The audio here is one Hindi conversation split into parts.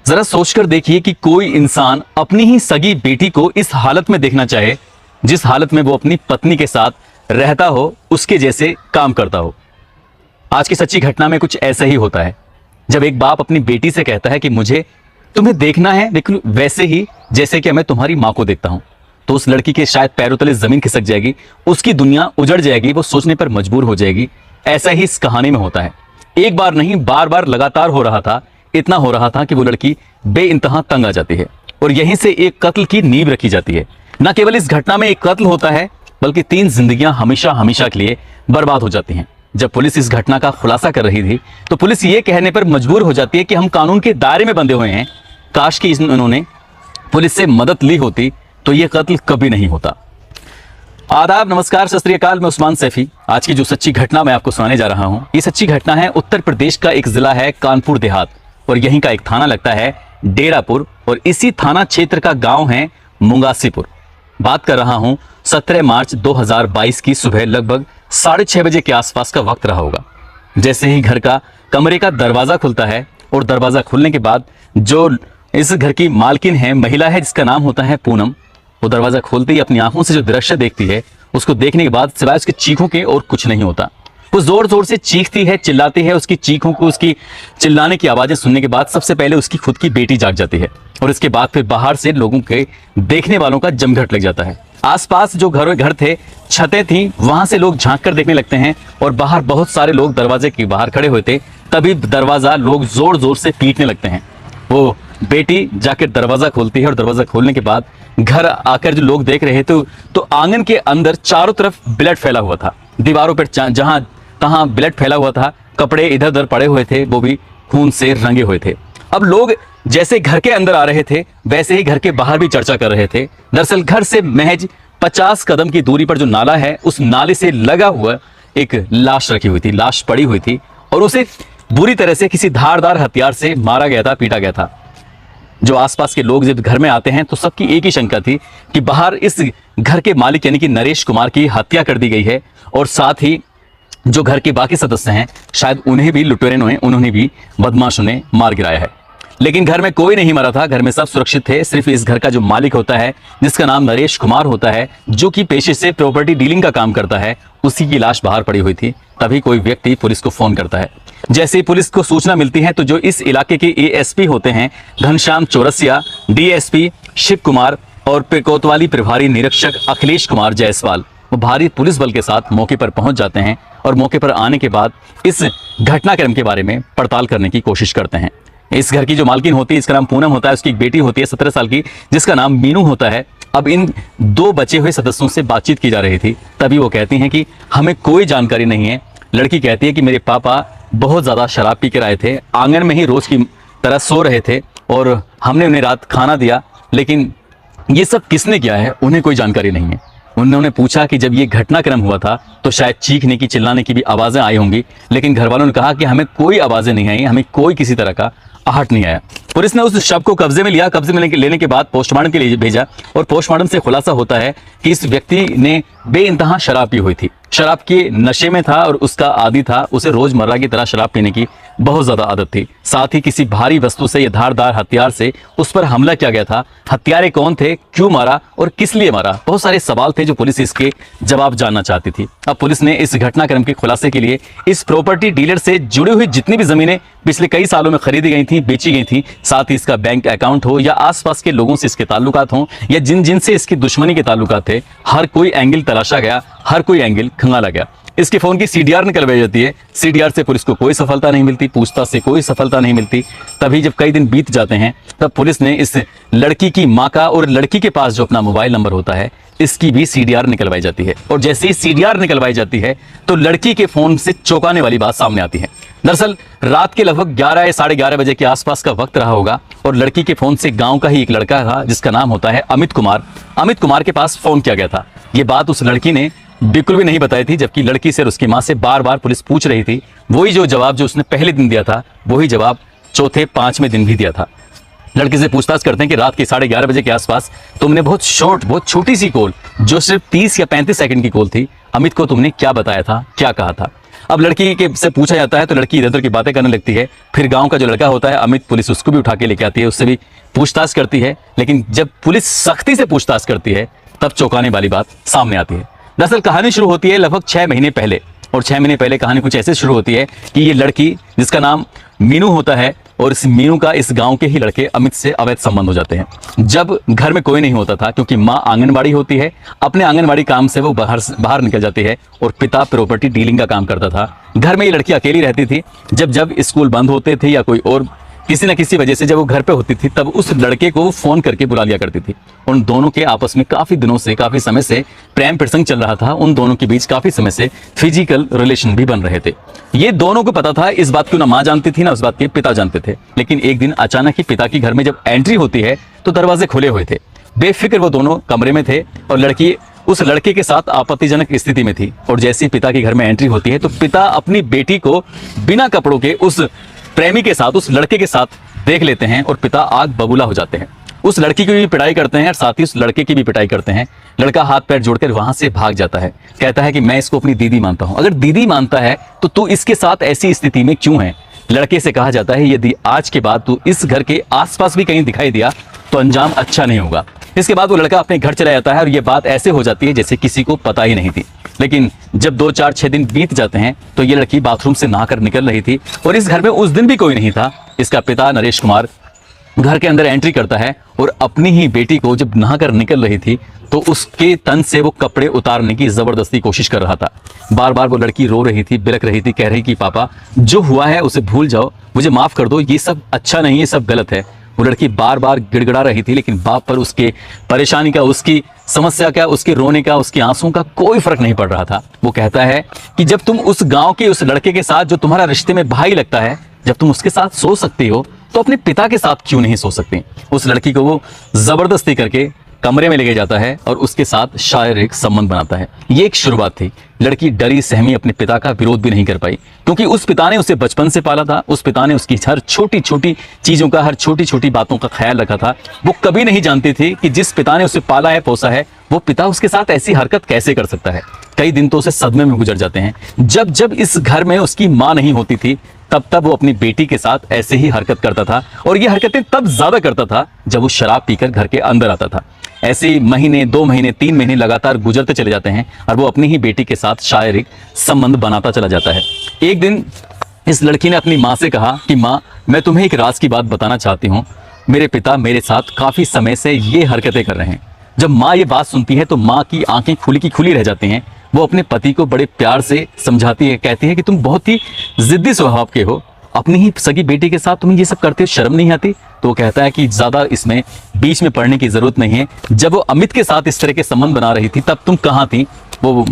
जरा सोचकर देखिए कि कोई इंसान अपनी ही सगी बेटी को इस हालत में देखना चाहे जिस हालत में वो अपनी पत्नी के साथ रहता हो, उसके जैसे काम करता हो। आज की सच्ची घटना में कुछ ऐसा ही होता है। जब एक बाप अपनी बेटी से कहता है कि मुझे तुम्हें देखना है बिल्कुल वैसे ही जैसे कि मैं तुम्हारी मां को देखता हूं, तो उस लड़की के शायद पैरों तले जमीन खिसक जाएगी, उसकी दुनिया उजड़ जाएगी, वो सोचने पर मजबूर हो जाएगी। ऐसा ही इस कहानी में होता है। एक बार नहीं, बार बार लगातार हो रहा था। इतना हो रहा था कि वो लड़की बेइंतहा तंग आ जाती है और यहीं से एक कत्ल की नींव रखी जाती है। न केवल इस घटना में एक कत्ल होता है, बल्कि 3 जिंदगियां हमेशा हमेशा के लिए बर्बाद हो जाती हैं। जब पुलिस इस घटना का खुलासा कर रही थी तो पुलिस ये कहने पर मजबूर हो जाती है कि हम कानून के दायरे में बंधे हुए हैं, काश कि उन्होंने पुलिस से मदद ली होती तो ये कत्ल कभी नहीं होता। आदाब, नमस्कार, सत श्री अकाल। मैं उस्मान सैफी। आज की जो सच्ची घटना मैं आपको सुनाने जा रहा हूं, ये सच्ची घटना है उत्तर प्रदेश का एक जिला है कानपुर देहात और यहीं का एक थाना लगता है डेरापुर और इसी थाना क्षेत्र का गांव है मुंगासीपुर। बात कर रहा हूं 17 मार्च 2022 की सुबह लगभग 6:30 बजे के आसपास का वक्त रहा होगा। जैसे ही घर का कमरे का दरवाजा खुलता है और दरवाजा खुलने के बाद जो इस घर की मालकिन है, महिला है जिसका नाम होता है पूनम, वो दरवाजा खोलते ही अपनी आंखों से जो दृश्य देखती है उसको देखने के बाद सिवाय उसके चीखों के और कुछ नहीं होता। वो जोर जोर से चीखती है, चिल्लाती है। उसकी चीखों को, उसकी चिल्लाने की आवाजें सुनने के बाद सबसे पहले उसकी खुद की बेटी जाग जाती है और इसके बाद फिर बाहर से लोगों के देखने वालों का जमघट लग जाता है। आसपास जो घर थे, छतें थी, वहां से लोग झांक कर देखने लगते हैं और बाहर बहुत सारे लोग दरवाजे के बाहर खड़े हुए थे। तभी दरवाजा लोग जोर जोर से पीटने लगते हैं। वो बेटी जाकर दरवाजा खोलती है और दरवाजा खोलने के बाद घर आकर जो लोग देख रहे थे तो आंगन के अंदर चारों तरफ ब्लड फैला हुआ था। दीवारों पर जहां तहां ब्लड फैला हुआ था, कपड़े इधर उधर पड़े हुए थे, वो भी खून से रंगे हुए थे। अब लोग जैसे घर के अंदर आ रहे थे वैसे ही घर के बाहर भी चर्चा कर रहे थे। दरअसल घर से महज 50 कदम की दूरी पर जो नाला है, उस नाले से लगा हुआ एक लाश रखी हुई थी, लाश पड़ी हुई थी और उसे बुरी तरह से किसी धारदार हथियार से मारा गया था, पीटा गया था। जो आसपास के लोग जब घर में आते हैं तो सबकी एक ही शंका थी कि बाहर इस घर के मालिक यानी कि नरेश कुमार की हत्या कर दी गई है और साथ ही जो घर के बाकी सदस्य हैं शायद उन्हें भी लुटेरों ने, उन्होंने भी बदमाशों ने मार गिराया है। लेकिन घर में कोई नहीं मरा था, घर में सब सुरक्षित थे। सिर्फ इस घर का जो मालिक होता है जिसका नाम नरेश कुमार होता है, जो कि पेशे से प्रॉपर्टी डीलिंग का काम करता है, उसी की लाश बाहर पड़ी हुई थी। तभी कोई व्यक्ति पुलिस को फोन करता है। जैसे ही पुलिस को सूचना मिलती है तो जो इस इलाके के एएसपी होते हैं घनश्याम चौरसिया, डीएसपी शिव कुमार और कोतवाली प्रभारी निरीक्षक अखिलेश कुमार जायसवाल, वो भारी पुलिस बल के साथ मौके पर पहुंच जाते हैं और मौके पर आने के बाद इस घटनाक्रम के बारे में पड़ताल करने की कोशिश करते हैं। इस घर की जो मालकिन होती है, इसका नाम पूनम होता है, उसकी एक बेटी होती है 17 साल की जिसका नाम मीनू होता है। अब इन 2 बचे हुए सदस्यों से बातचीत की जा रही थी। तभी वो कहती हैं कि हमें कोई जानकारी नहीं है। लड़की कहती है कि मेरे पापा बहुत ज़्यादा शराब पी कर आए थे, आंगन में ही रोज़ की तरह सो रहे थे और हमने उन्हें रात खाना दिया, लेकिन ये सब किसने किया है उन्हें कोई जानकारी नहीं है। उन्होंने पूछा कि जब ये घटनाक्रम हुआ था तो शायद चीखने की, चिल्लाने की भी आवाज़ें आई होंगी, लेकिन घर वालों ने कहा कि हमें कोई आवाज़ें नहीं आई, हमें कोई किसी तरह का आहट नहीं आया। पुलिस ने उस शव को कब्जे में लिया। कब्जे में लेने के बाद पोस्टमार्टम के लिए भेजा और पोस्टमार्टम से खुलासा होता है कि इस व्यक्ति ने बेइंतहा शराब पी हुई थी, शराब के नशे में था और उसका आदी था। उसे रोजमर्रा की तरह शराब पीने की बहुत ज्यादा आदत थी। साथ ही किसी भारी वस्तु से या धारदार हथियार से उस पर हमला किया गया था। हत्यारे कौन थे, क्यों मारा और किस लिए मारा, बहुत सारे सवाल थे जो पुलिस इसके जवाब जानना चाहती थी। अब पुलिस ने इस घटनाक्रम के खुलासे के लिए इस प्रॉपर्टी डीलर से जुड़ी हुई जितनी भी जमीनें पिछले कई सालों में खरीदी गई थी, बेची गई थी, साथ ही इसका बैंक अकाउंट हो या आसपास के लोगों से इसके ताल्लुकात हों या जिन से इसकी दुश्मनी के ताल्लुकात थे, हर कोई एंगल तलाशा गया, हर कोई एंगल खंगाला गया। इसके फोन की सीडीआर निकलवाई जाती है। सीडीआर से पुलिस को कोई सफलता नहीं मिलती, पूछताछ से कोई सफलता नहीं मिलती। तभी जब कई दिन बीत जाते हैं तब पुलिस ने इस लड़की की मां का और लड़की के पास जो अपना मोबाइल नंबर होता है इसकी भी सीडीआर निकलवाई जाती है। और जैसे ही सीडीआर निकलवाई जाती है तो लड़की के फोन से चौंकाने वाली बात सामने आती है। दरअसल रात के लगभग 11 या 11:30 बजे के आसपास का वक्त रहा होगा और लड़की के फोन से गांव का ही एक लड़का था जिसका नाम होता है अमित कुमार। अमित कुमार के पास फोन किया गया था। ये बात उस लड़की ने बिल्कुल भी नहीं बताई थी, जबकि लड़की से और उसकी मां से बार बार पुलिस पूछ रही थी। वही जो जवाब जो उसने पहले दिन दिया था वही जवाब चौथे 5वें दिन भी दिया था। लड़के से पूछताछ करते हैं कि रात के 11:30 बजे के आसपास तुमने बहुत छोटी सी कॉल जो सिर्फ 30 या 35 सेकंड की कॉल थी, अमित को तुमने क्या बताया था, क्या कहा था। अब लड़की के से पूछा जाता है तो लड़की इधर उधर की बातें करने लगती है। फिर गांव का जो लड़का होता है अमित, पुलिस उसको भी उठा के लेके आती है, उससे भी पूछताछ करती है। लेकिन जब पुलिस सख्ती से पूछताछ करती है तब चौंकाने वाली बात सामने आती है। दरअसल कहानी शुरू होती है लगभग 6 महीने पहले, और 6 महीने पहले कहानी कुछ ऐसे शुरू होती है कि ये लड़की जिसका नाम मीनू होता है और इस मीनू का इस गांव के ही लड़के अमित से अवैध संबंध हो जाते हैं। जब घर में कोई नहीं होता था क्योंकि माँ आंगनबाड़ी होती है, अपने आंगनबाड़ी काम से वो बाहर निकल जाती है और पिता प्रॉपर्टी डीलिंग का काम करता था। घर में ये लड़की अकेली रहती थी। जब स्कूल बंद होते थे या कोई और किसी न किसी वजह से जब वो घर पे होती थी तब उस लड़के को फोन करके बुला लिया करती थी। उन दोनों के आपस में काफी दिनों से, काफी समय से प्रेम प्रसंग चल रहा था। उन दोनों के बीच काफी समय से फिजिकल रिलेशन भी बन रहे थे। ये दोनों को पता था। इस बात को ना माँ जानती थी ना उस बात के पिता जानते थे। लेकिन एक दिन अचानक ही पिता की घर में जब एंट्री होती है तो दरवाजे खुले हुए थे। बेफिक्र वो दोनों कमरे में थे और लड़की उस लड़के के साथ आपत्तिजनक स्थिति में थी। और जैसे ही पिता के घर में एंट्री होती है तो पिता अपनी बेटी को बिना कपड़ों के उस प्रेमी के साथ, उस लड़के के साथ देख लेते हैं और पिता आग बबूला हो जाते हैं। उस लड़की की भी पिटाई करते हैं और साथ ही उस लड़के की भी पिटाई करते हैं। लड़का हाथ पैर जोड़कर वहां से भाग जाता है, कहता है कि मैं इसको अपनी दीदी मानता हूं। अगर दीदी मानता है तो तू इसके साथ ऐसी स्थिति में क्यों है? लड़के से कहा जाता है यदि आज के बाद तू इस घर के आसपास भी कहीं दिखाई दिया तो अंजाम अच्छा नहीं होगा। इसके बाद वो लड़का अपने घर चला जाता है और ये बात ऐसे हो जाती है जैसे किसी को पता ही नहीं थी। लेकिन जब 2, 4, 6 दिन बीत जाते हैं तो ये लड़की बाथरूम से नहाकर निकल रही थी और इस घर में उस दिन भी कोई नहीं था। इसका पिता नरेश कुमार घर के अंदर एंट्री करता है और अपनी ही बेटी को जब नहाकर निकल रही थी तो उसके तन से वो कपड़े उतारने की जबरदस्ती कोशिश कर रहा था। बार बार वो लड़की रो रही थी, बिलख रही थी, कह रही कि पापा जो हुआ है उसे भूल जाओ, मुझे माफ कर दो, ये सब अच्छा नहीं, ये सब गलत है। वो लड़की बार बार गिड़गिड़ा रही थी लेकिन बाप पर उसके परेशानी का, उसकी समस्या का, उसके रोने का, उसके आंसुओं का कोई फर्क नहीं पड़ रहा था। वो कहता है कि जब तुम उस गांव के उस लड़के के साथ जो तुम्हारा रिश्ते में भाई लगता है, जब तुम उसके साथ सो सकती हो तो अपने पिता के साथ क्यों नहीं सो सकती? उस लड़की को वो जबरदस्ती करके कमरे में लेके जाता है और उसके साथ शारीरिक संबंध बनाता है। ये एक शुरुआत थी। लड़की डरी सहमी अपने पिता का विरोध भी नहीं कर पाई क्योंकि उस पिता ने उसे बचपन से पाला था। उस पिता ने उसकी हर छोटी छोटी चीजों का, हर छोटी छोटी बातों का ख्याल रखा था। वो कभी नहीं जानती थी कि जिस पिता ने उसे पाला है, पोसा है, वो पिता उसके साथ ऐसी हरकत कैसे कर सकता है। कई दिन तो उसे सदमे में गुजर जाते हैं। जब जब इस घर में उसकी माँ नहीं होती थी तब तब वो अपनी बेटी के साथ ऐसे ही हरकत करता था और ये हरकतें तब ज्यादा करता था जब वो शराब पीकर घर के अंदर आता था। ऐसे महीने, 2 महीने, 3 महीने लगातार गुजरते चले जाते हैं और वो अपनी ही बेटी के साथ शारीरिक संबंध बनाता चला जाता है। एक दिन इस लड़की ने अपनी माँ से कहा कि माँ, मैं तुम्हें एक राज की बात बताना चाहती हूँ। मेरे पिता मेरे साथ काफी समय से ये हरकतें कर रहे हैं। जब माँ ये बात सुनती है तो माँ की आंखें खुली की खुली रह जाती हैं। वो अपने पति को बड़े प्यार से समझाती है, कहती है कि तुम बहुत ही जिद्दी स्वभाव के हो, अपनी ही सगी बेटी के साथ तुम ये सब करते हो, शर्म नहीं आती? तो वो कहता है कि ज्यादा इसमें बीच में पड़ने की जरूरत नहीं है। जब वो अमित के साथ इस तरह के संबंध बना रही थी तब तुम कहाँ थी? वो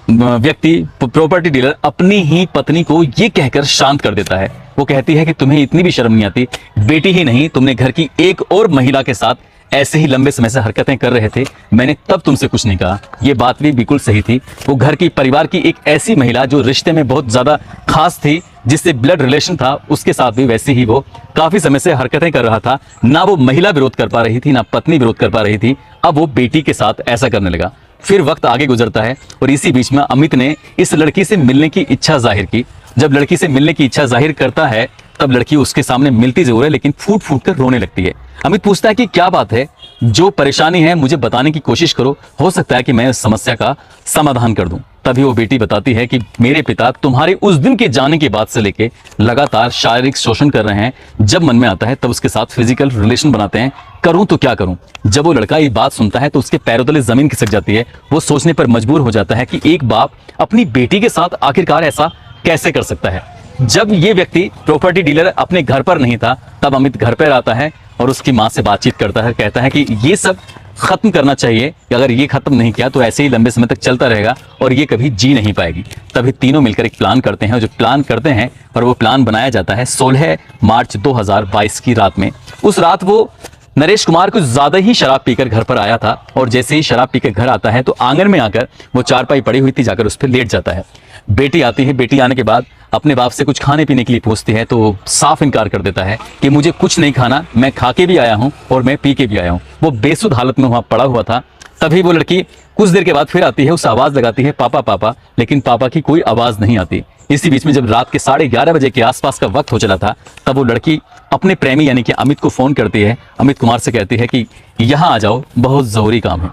व्यक्ति, प्रॉपर्टी डीलर, अपनी ही पत्नी को ये कहकर शांत कर देता है। वो कहती है कि तुम्हें इतनी भी शर्म नहीं आती? बेटी ही नहीं, तुमने घर की एक और महिला के साथ ऐसे ही लंबे समय से हरकतें कर रहे थे, मैंने तब तुमसे कुछ नहीं कहा। ये बात भी बिल्कुल सही थी। वो घर की, परिवार की एक ऐसी महिला जो रिश्ते में बहुत ज्यादा खास थी, जिससे ब्लड रिलेशन था, उसके साथ भी वैसे ही वो काफी समय से हरकतें कर रहा था। ना वो महिला विरोध कर पा रही थी, ना पत्नी विरोध कर पा रही थी। अब वो बेटी के साथ ऐसा करने लगा। फिर वक्त आगे गुजरता है और इसी बीच में अमित ने इस लड़की से मिलने की इच्छा जाहिर की। जब लड़की से मिलने की इच्छा जाहिर करता है तब लड़की उसके सामने मिलती जरूर है लेकिन फूट फूट कर रोने लगती है। अमित पूछता है कि क्या बात है, जो परेशानी है मुझे बताने की कोशिश करो, हो सकता है कि मैं इस समस्या का समाधान कर दूं। तभी वो बेटी बताती है कि मेरे पिता तुम्हारे उस दिन के जाने के बाद से लेके लगातार शारीरिक शोषण कर रहे हैं। जब मन में आता है तब उसके साथ फिजिकल रिलेशन बनाते हैं। करूं तो क्या करूं? जब वो लड़का ये बात सुनता है तो उसके पैरों तले जमीन खिसक जाती है। वो सोचने पर मजबूर हो जाता है कि एक बाप अपनी बेटी के साथ आखिरकार ऐसा कैसे कर सकता है। जब ये व्यक्ति, प्रॉपर्टी डीलर, अपने घर पर नहीं था तब अमित घर पर आता है और उसकी माँ से बातचीत करता है। कहता है कि ये सब खत्म करना चाहिए, अगर ये खत्म नहीं किया तो ऐसे ही लंबे समय तक चलता रहेगा और ये कभी जी नहीं पाएगी। तभी तीनों मिलकर एक प्लान करते हैं और जो प्लान करते हैं और वो प्लान बनाया जाता है 16 मार्च 2022 की रात में। उस रात वो नरेश कुमार कुछ ज्यादा ही शराब पीकर घर पर आया था और जैसे ही शराब पीकर घर आता है तो आंगन में आकर वो चारपाई पड़ी हुई थी, जाकर उस पर लेट जाता है। बेटी आती है। बेटी आने के बाद अपने बाप से कुछ खाने पीने के लिए पूछती है तो वो साफ इनकार कर देता है कि मुझे कुछ नहीं खाना, मैं खा के भी आया हूँ और मैं पी के भी आया हूँ। वो बेसुध हालत में वहां पड़ा हुआ था। तभी वो लड़की कुछ देर के बाद फिर आती है, उसे आवाज लगाती है, पापा पापा, लेकिन पापा की कोई आवाज नहीं आती। इसी बीच में जब रात के 11:30 बजे के आसपास का वक्त हो चला था, तब वो लड़की अपने प्रेमी यानी कि अमित को फोन करती है। अमित कुमार से कहती है कि यहाँ आ जाओ, बहुत जरूरी काम है।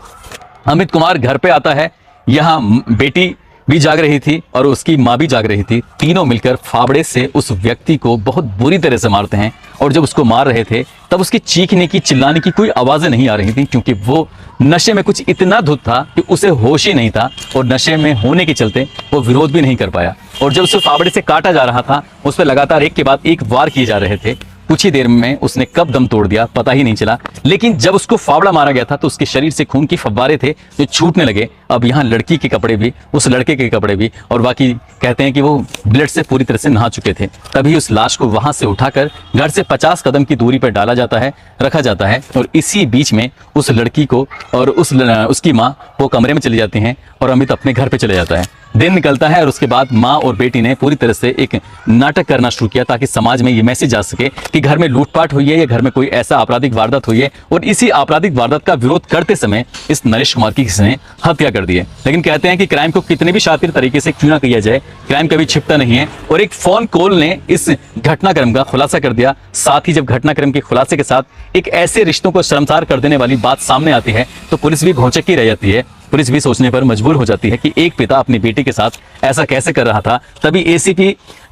अमित कुमार घर पे आता है। यहाँ बेटी भी जाग रही थी और उसकी माँ भी जाग रही थी। तीनों मिलकर फावड़े से उस व्यक्ति को बहुत बुरी तरह से मारते हैं। और जब उसको मार रहे थे तब उसकी चीखने की, चिल्लाने की कोई आवाजें नहीं आ रही थी, क्योंकि वो नशे में कुछ इतना धुत था कि उसे होश ही नहीं था और नशे में होने के चलते वो विरोध भी नहीं कर पाया। और जब उसे फावड़े से काटा जा रहा था, उस पर लगातार एक के बाद एक वार किए जा रहे थे। कुछ ही देर में उसने कब दम तोड़ दिया पता ही नहीं चला। लेकिन जब उसको फावड़ा मारा गया था तो उसके शरीर से खून की फव्वारे थे जो छूटने लगे। अब यहाँ लड़की के कपड़े भी, उस लड़के के कपड़े भी, और बाकी कहते हैं कि वो ब्लड से पूरी तरह से नहा चुके थे। तभी उस लाश को वहां से उठाकर घर से 50 कदम की दूरी पर डाला जाता है, रखा जाता है। और इसी बीच में उस लड़की को और उसकी माँ वो कमरे में चली जाती हैं और अमित अपने घर पे चले जाता है। दिन निकलता है और उसके बाद माँ और बेटी ने पूरी तरह से एक नाटक करना शुरू किया ताकि समाज में ये मैसेज जा सके कि घर में लूटपाट हुई है या घर में कोई ऐसा आपराधिक वारदात हुई है। और इसी आपराधिक वारदात का विरोध करते समय इस नरेश कुमार की किसी ने हत्या कर दी है। लेकिन कहते हैं कि क्राइम को कितने भी शातिर तरीके से क्यों ना किया जाए, क्राइम कभी छिपता नहीं है। और एक फोन कॉल ने इस घटनाक्रम का खुलासा कर दिया। साथ ही जब घटनाक्रम के खुलासे के साथ एक ऐसे रिश्तों को शर्मसार कर देने वाली बात सामने आती है तो पुलिस भी भौचक्की रह जाती है। पुलिस भी सोचने पर मजबूर हो जाती है कि एक पिता अपनी बेटी के साथ ऐसा कैसे कर रहा था। तभी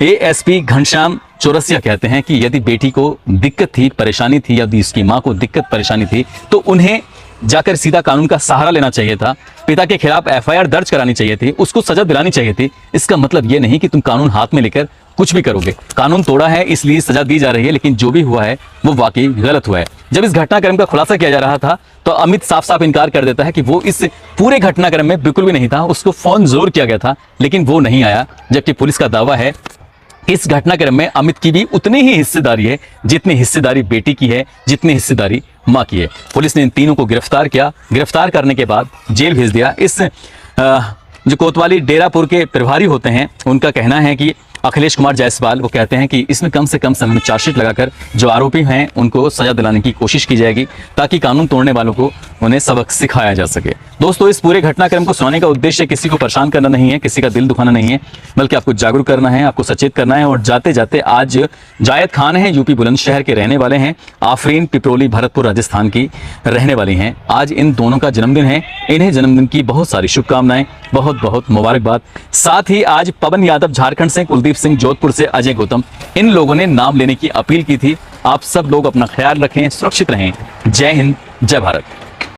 एएसपी घनश्याम चौरसिया कहते हैं कि यदि बेटी को दिक्कत थी, परेशानी थी, यदि उसकी माँ को दिक्कत परेशानी थी तो उन्हें जाकर सीधा कानून का सहारा लेना चाहिए था। पिता के खिलाफ एफआईआर दर्ज करानी चाहिए थी, उसको सजा दिलानी चाहिए थी। इसका मतलब यह नहीं कि तुम कानून हाथ में लेकर कुछ भी करोगे। कानून तोड़ा है इसलिए सजा दी जा रही है, लेकिन जो भी हुआ है वो वाकई गलत हुआ है। जब इस घटनाक्रम का खुलासा किया जा रहा था तो अमित साफ साफ इनकार कर देता है कि वो इस पूरे घटनाक्रम में बिल्कुल भी नहीं था। उसको फोन जरूर किया गया था लेकिन वो नहीं आया। जबकि पुलिस का दावा है इस घटनाक्रम में अमित की भी उतनी ही हिस्सेदारी है जितनी हिस्सेदारी बेटी की है, जितनी हिस्सेदारी मां की है। पुलिस ने इन तीनों को गिरफ्तार किया। गिरफ्तार करने के बाद जेल भेज दिया। इस जो कोतवाली डेरापुर के प्रभारी होते हैं उनका कहना है कि अखिलेश कुमार जायसवाल वो कहते हैं कि इसमें कम से कम समय में चार्जशीट लगाकर जो आरोपी हैं उनको सजा दिलाने की कोशिश की जाएगी ताकि कानून तोड़ने वालों को उन्हें सबक सिखाया जा सके। दोस्तों, इस पूरे घटनाक्रम को सुनाने का उद्देश्य किसी को परेशान करना नहीं है, किसी का दिल दुखाना नहीं है, बल्कि आपको जागरूक करना है, आपको सचेत करना है। और जाते जाते आज जायद खान है, यूपी बुलंदशहर के रहने वाले हैं, आफरीन पिपरोली भरतपुर राजस्थान की रहने वाली हैं। आज इन दोनों का जन्मदिन है। इन्हें जन्मदिन की बहुत सारी शुभकामनाएं, बहुत बहुत मुबारकबाद। साथ ही आज पवन यादव झारखंड से, कुलदीप सिंह जोधपुर से, अजय गौतम, इन लोगों ने नाम लेने की अपील की थी। आप सब लोग अपना ख्याल रखें, सुरक्षित रहें। जय हिंद, जय भारत।